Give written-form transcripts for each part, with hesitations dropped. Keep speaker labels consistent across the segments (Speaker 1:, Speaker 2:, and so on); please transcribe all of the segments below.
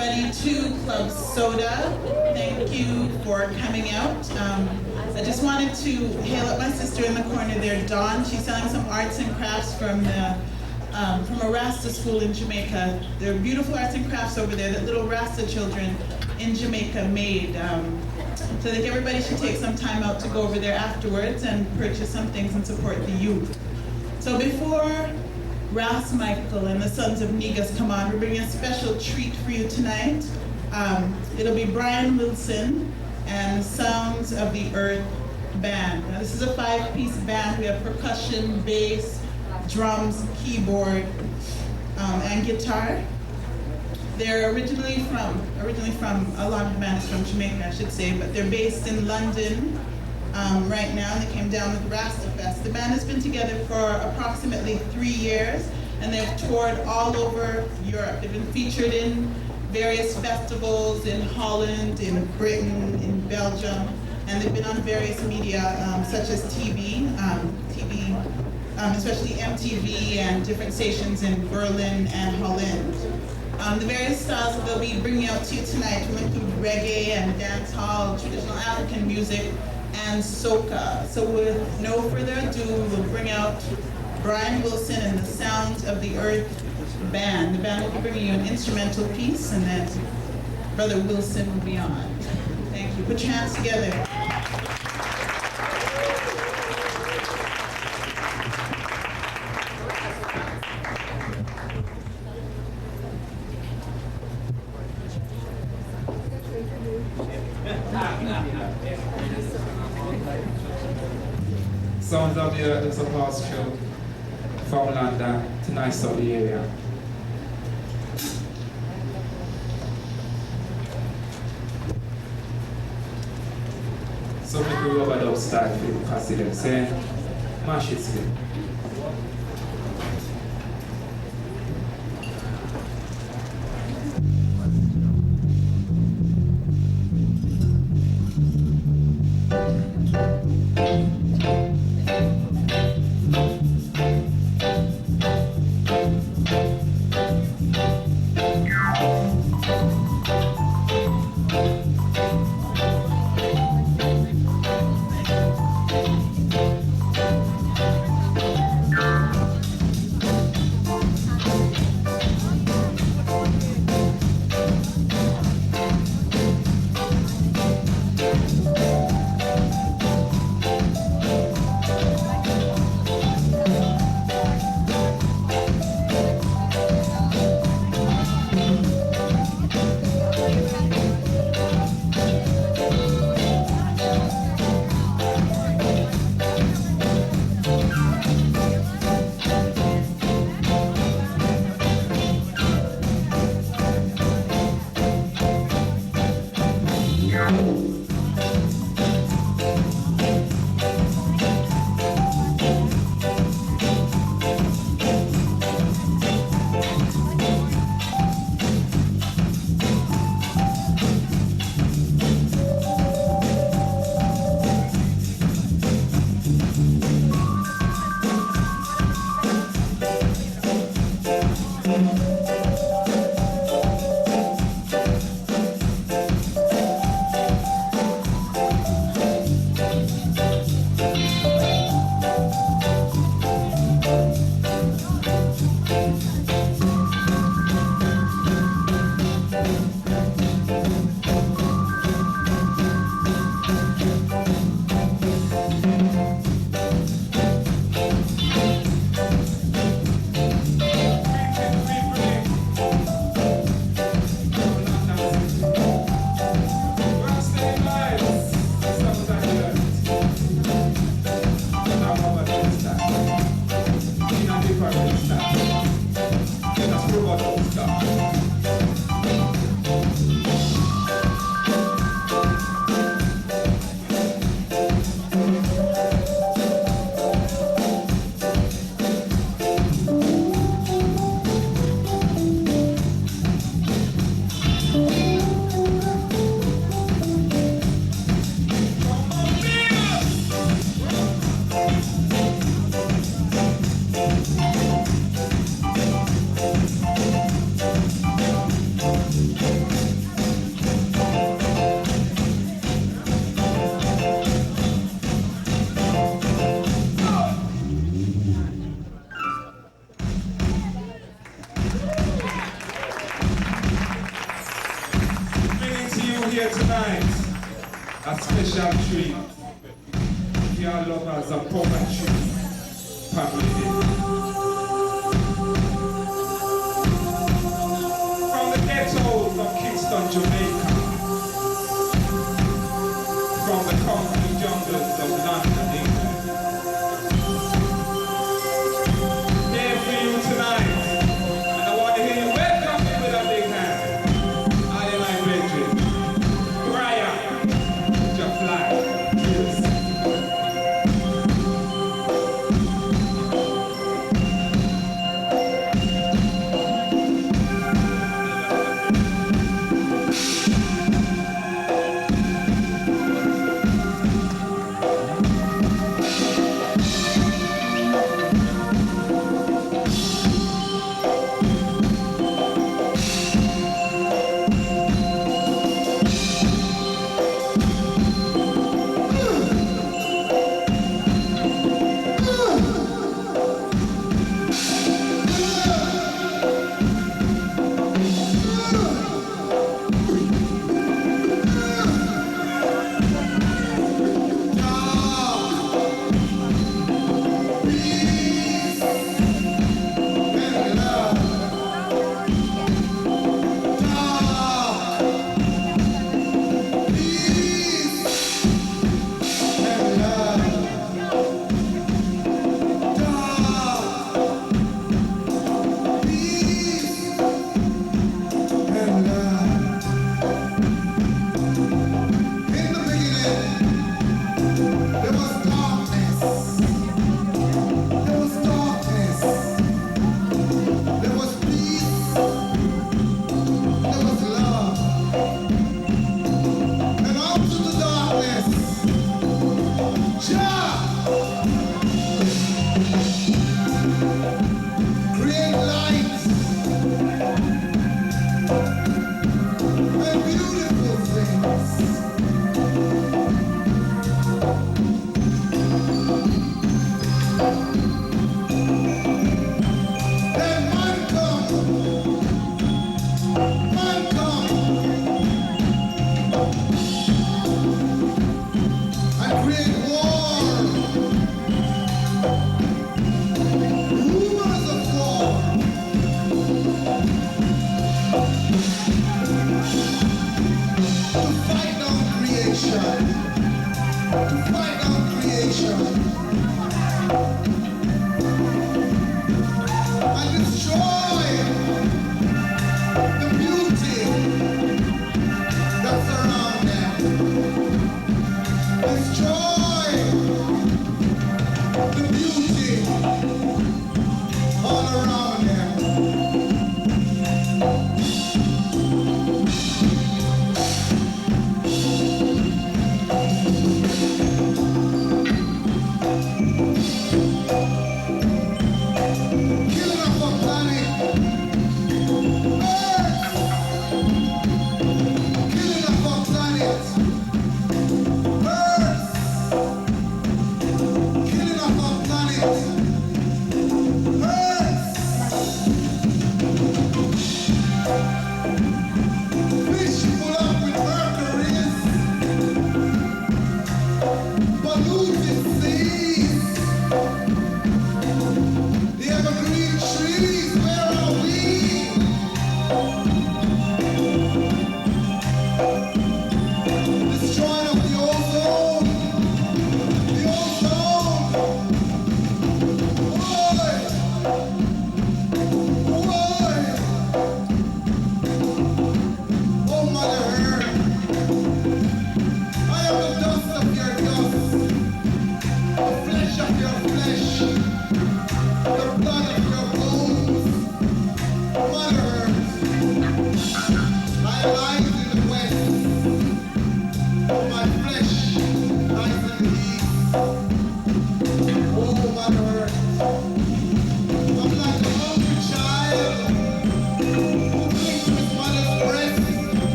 Speaker 1: everybody to Club Soda. Thank you for coming out. I just wanted to hail up my sister in the corner there, Dawn. She's selling some arts and crafts from a Rasta school in Jamaica. There are beautiful arts and crafts over there that little Rasta children in Jamaica made. So I think everybody should take some time out to go over there afterwards and purchase some things and support the youth. So before Ras Michael and the Sons of Negus come on, we're bringing a special treat for you tonight. It'll be Brian Wilson and Sounds of the Earth Band. Now, this is a 5-piece band. We have percussion, bass, drums, keyboard, and guitar. They're originally from, a lot of the band is from Jamaica, I should say, but they're based in London right now, and they came down with Rasta Fest. The band has been together for approximately 3 years, and they've toured all over Europe. They've been featured in various festivals in Holland, in Britain, in Belgium, and they've been on various media such as TV, especially MTV and different stations in Berlin and Holland. The various styles that they'll be bringing out to you tonight will include reggae and dance hall, traditional African music, and soca. So with no further ado, we'll bring out Brian Wilson and the Sounds of the Earth Band. The band will be bringing you an instrumental piece, and then Brother Wilson will be on. Thank you. Put your hands together.
Speaker 2: Sounds of the Earth is a pass through from London to nice of the area. So make a rubber dub style for you, because them say, mash it still. here tonight, a special treat. Your lovers of poetry, family. From the ghettos of Kingston, Jamaica. From the concrete jungles of London, England. Here for you tonight. And I want to hear you welcome me with a big hand. I am my brethren. Reggea, just fly. Yes.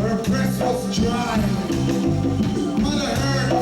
Speaker 3: Her breast was dry. Mother hurt.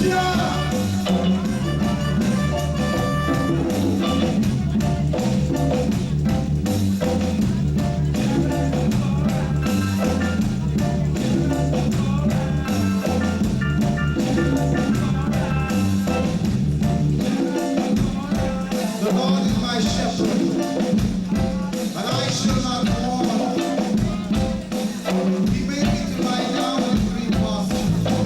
Speaker 3: The Lord is my shepherd, and I shall not want. He made me to lie down in green pastures.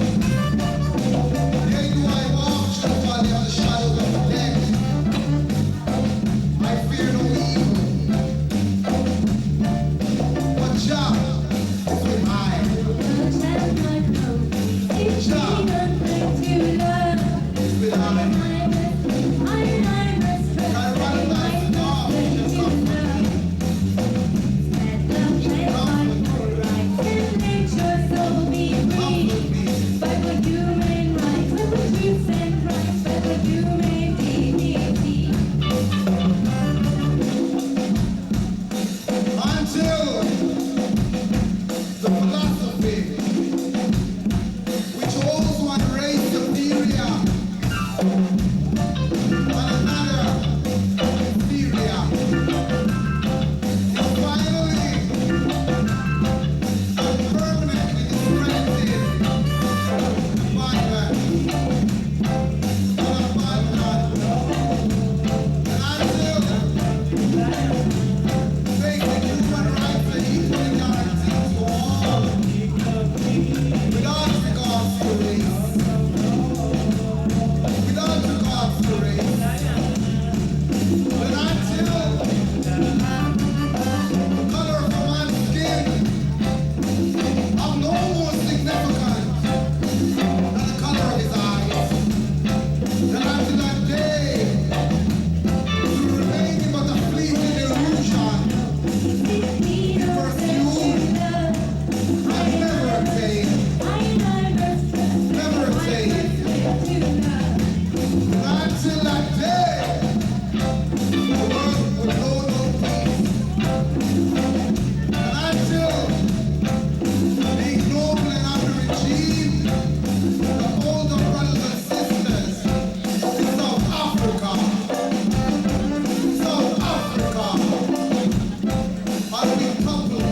Speaker 3: Yea, do I walk through the valley of the shadow of death, I fear no evil. But Jah is with I. Jah is with I. Until the philosophy which holds one race superior and another inferior is finally and permanently discredited by man and by God. And until basic human rights and equal guarantees for all, without regards to race, without regards to race, but until the color of a man's skin have no more significance than the color of his eyes, then until that day, to remain but a fleeting illusion, perfume, and never attain, never attain. Until that day, the world will know no peace. And until the ignoble and the regime, the older brothers and sisters in South Africa, are being toppled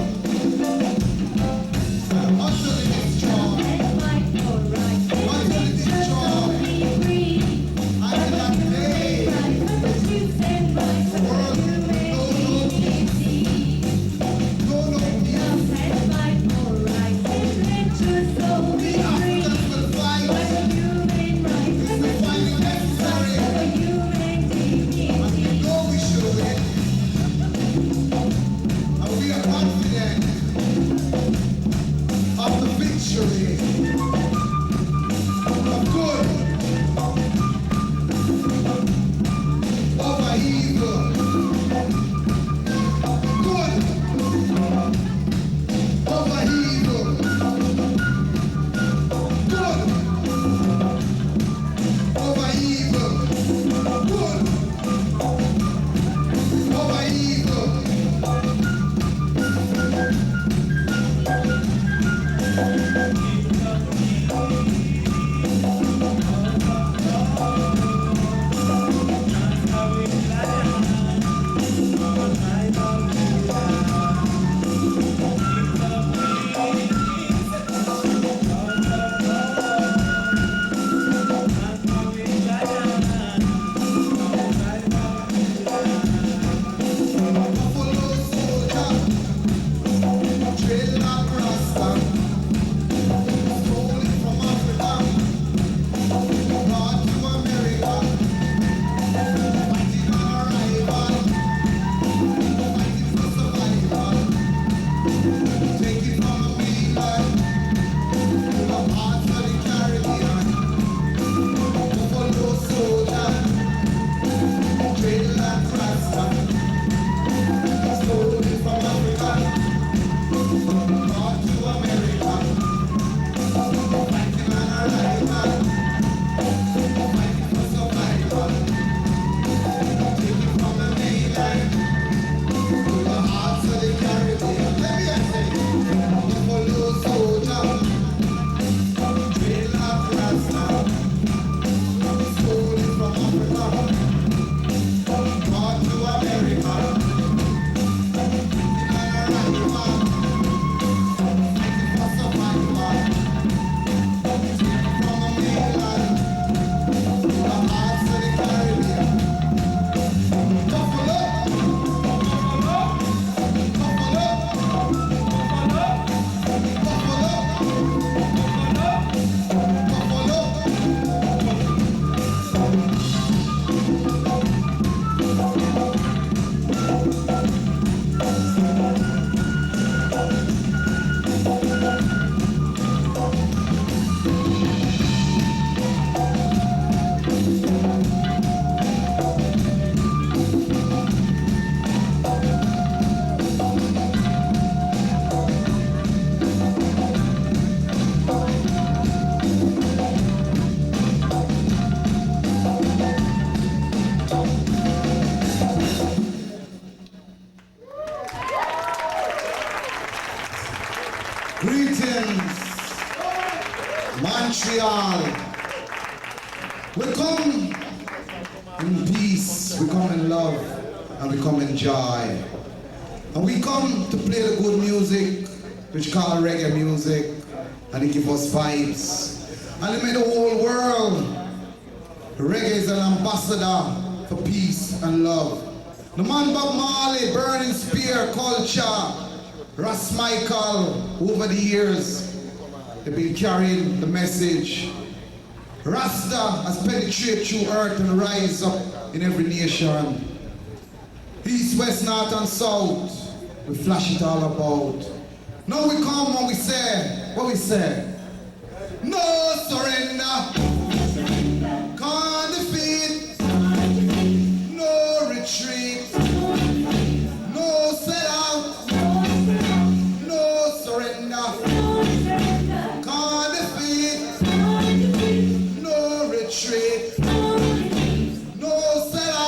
Speaker 3: and utterly destroyed. Utterly destroyed. Until that day, We come in peace, we come in love, and we come in joy. And we come to play the good music, which called reggae music, and it gives us vibes. And it made the whole world. Reggae is an ambassador for peace and love. The man Bob Marley, Burning Spear, Culture, Ras Michael, over the years, they've been carrying the message. Rasta has penetrated through earth and rise up in every nation. East, west, north and south, we flash it all about. Now we come when we say, what we say? No surrender, can't defeat, no retreat, no sellout, no surrender, can't defeat, no retreat, no sellout.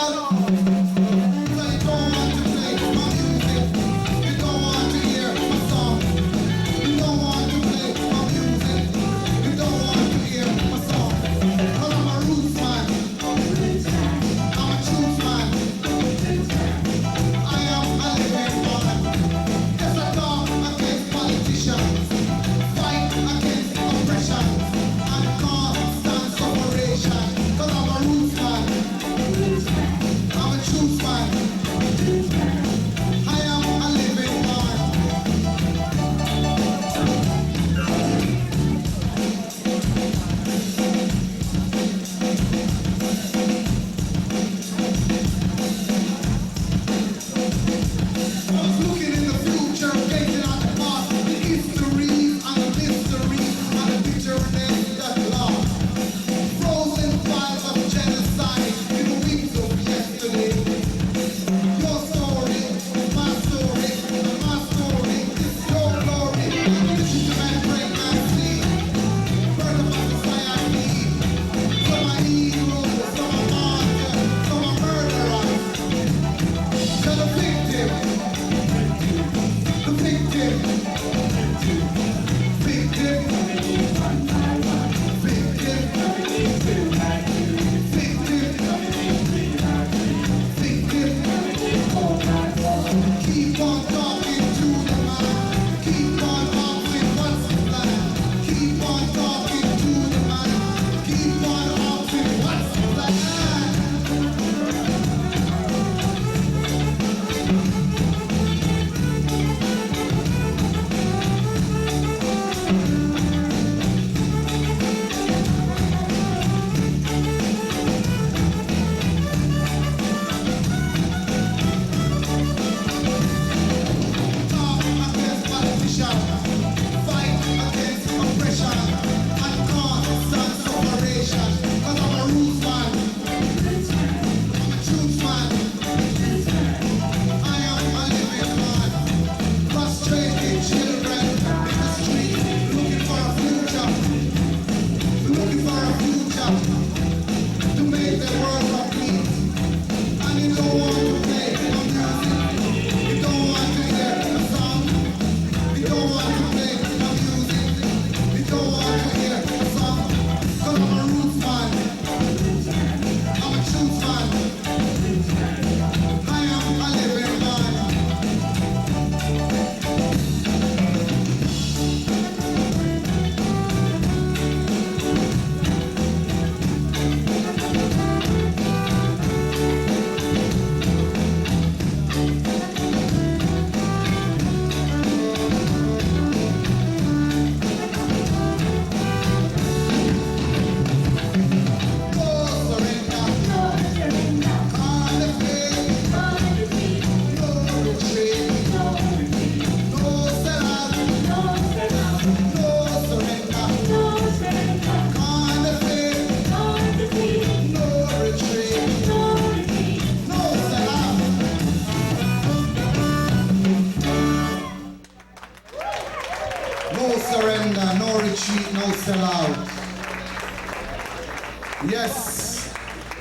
Speaker 3: Yes,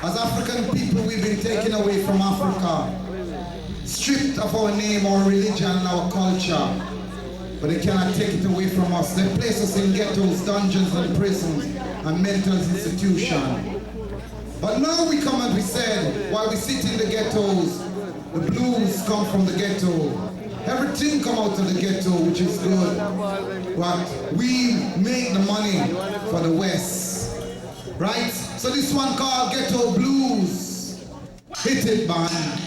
Speaker 3: as African people, we've been taken away from Africa, stripped of our name, our religion, and our culture. But they cannot take it away from us. They place us in ghettos, dungeons, and prisons, and mental institutions. But now we come and we said, while we sit in the ghettos, the blues come from the ghetto. Everything come out of the ghetto, which is good. But we make the money for the West. Right? So this one called Ghetto Blues. Hit it, man.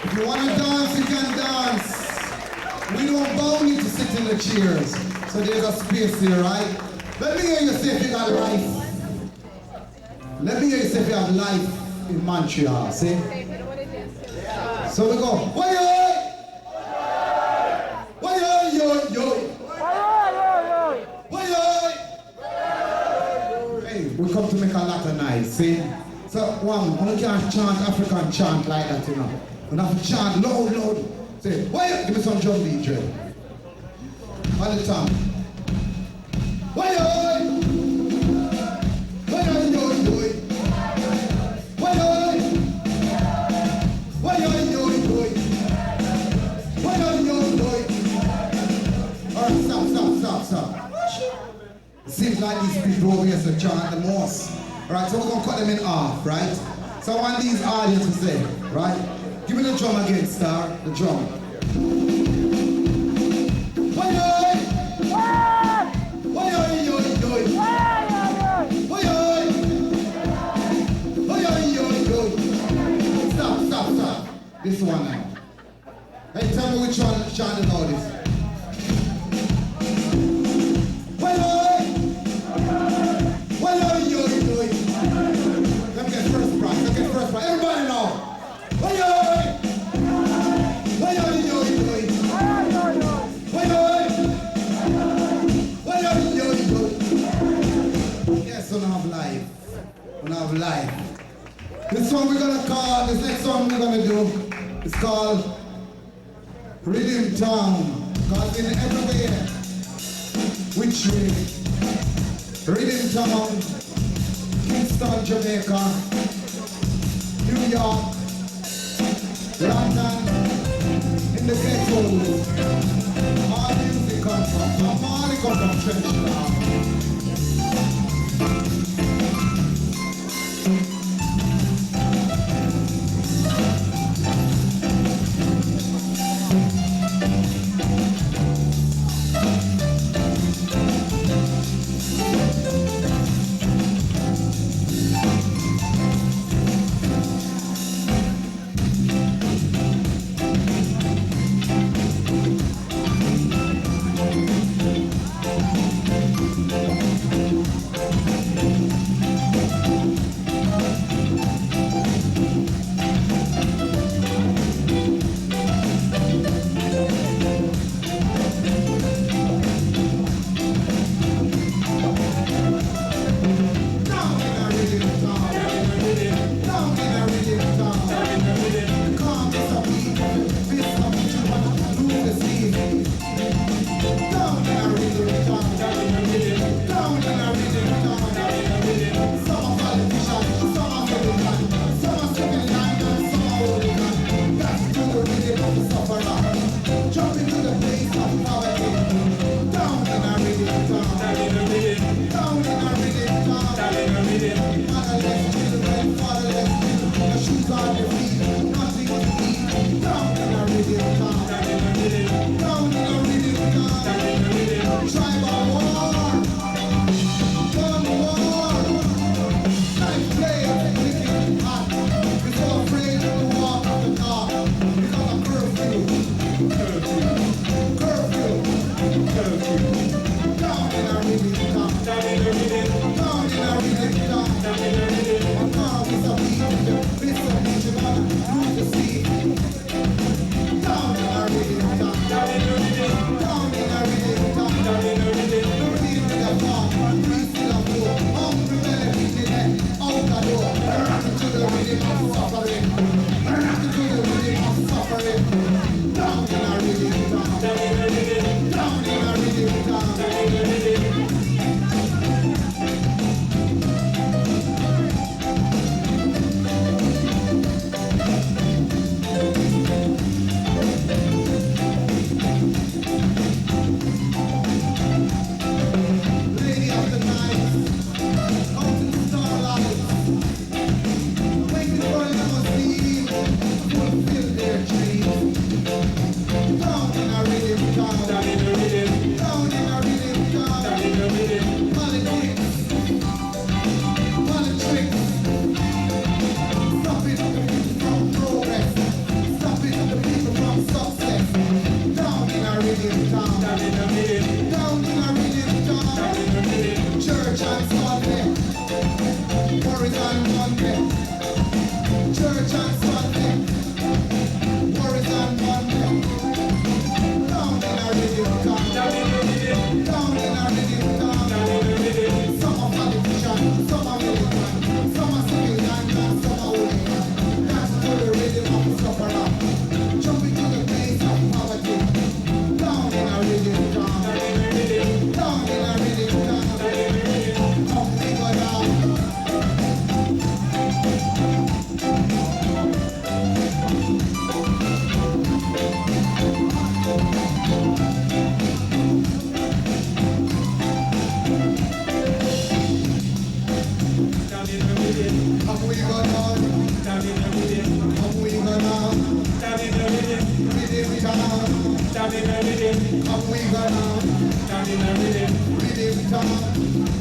Speaker 3: If you want to dance, you can dance. We don't bound you to sit in the chairs. So there's a space here, right? Let me hear you say if you got life. Let me hear you say if you have life in Montreal, see? So we go, why yo? Why yo? Why yo? Hey, we come to make a lot of noise, see? So one, we can't chant African chant like that, you know. We have to chant loud. Say, why yo? Give me some drum beat, Dre. All the time. Why yo? Why yo? Stop. It seems like these people over here to chant the most. Right, so we're going to cut them in half, right? So I want these audience to say, right? Give me the drum again, Star. The drum. Stop. This one now. Hey, tell me which one chanting all this. Let me get first prize. Everybody know. Yes, we have life. This one we're gonna call, this next song we're gonna do, it's called Rhythm Town. Because in everywhere we trade. Rhythm Town, Kingston, Jamaica, New York, London, in the ghettos. All music comes from Trench Town.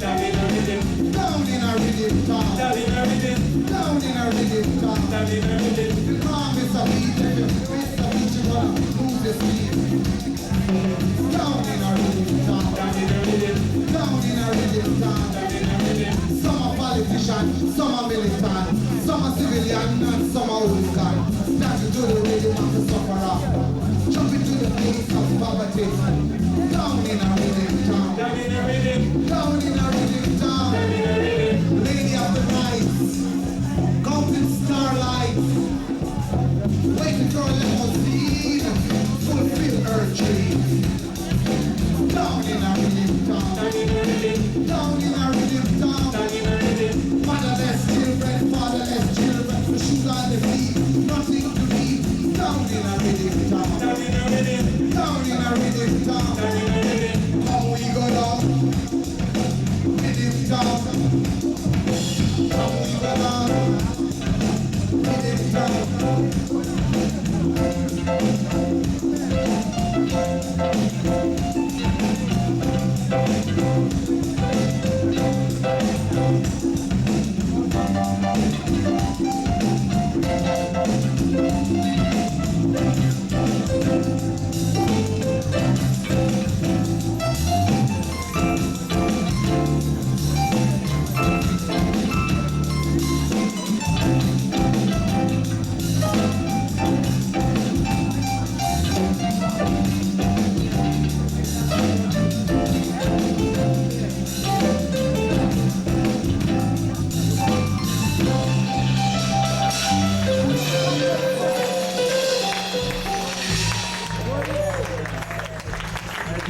Speaker 2: Down in a rhythm.
Speaker 3: Down in a rhythm town.
Speaker 2: Down in a rhythm.
Speaker 3: Down in a rhythm town.
Speaker 2: Down in a rhythm.
Speaker 3: You can't miss a beat, if you miss a beat, you gonna move the speed. Down in a rhythm town.
Speaker 2: Down in a rhythm.
Speaker 3: Down in a rhythm town.
Speaker 2: Down in a rhythm.
Speaker 3: Some are politician, some are militant, some are civilian, and some are hooligan. Dancing to the rhythm of the sufferer, jumping to the place of poverty. Down in a rhythm town.
Speaker 2: Down in a rhythm.
Speaker 3: Down in a rhythm town.
Speaker 2: Down in a rhythm.
Speaker 3: Lady of the night, counting starlight, waiting for a limousine, fulfill her dream. Down in a rhythm town.
Speaker 2: Down in a rhythm.
Speaker 3: Down in a rhythm town.
Speaker 2: Down in a rhythm.
Speaker 3: Motherless children, fatherless children, the shoes on the feet, nothing to eat. Down in a rhythm town.
Speaker 2: Down in a rhythm.
Speaker 3: Down in a rhythm town.
Speaker 2: Down in a rhythm.
Speaker 3: How we go down? Rhythm town. How we go down? Rhythm town.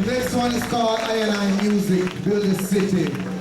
Speaker 3: Next one is called I and I Music, Build a City.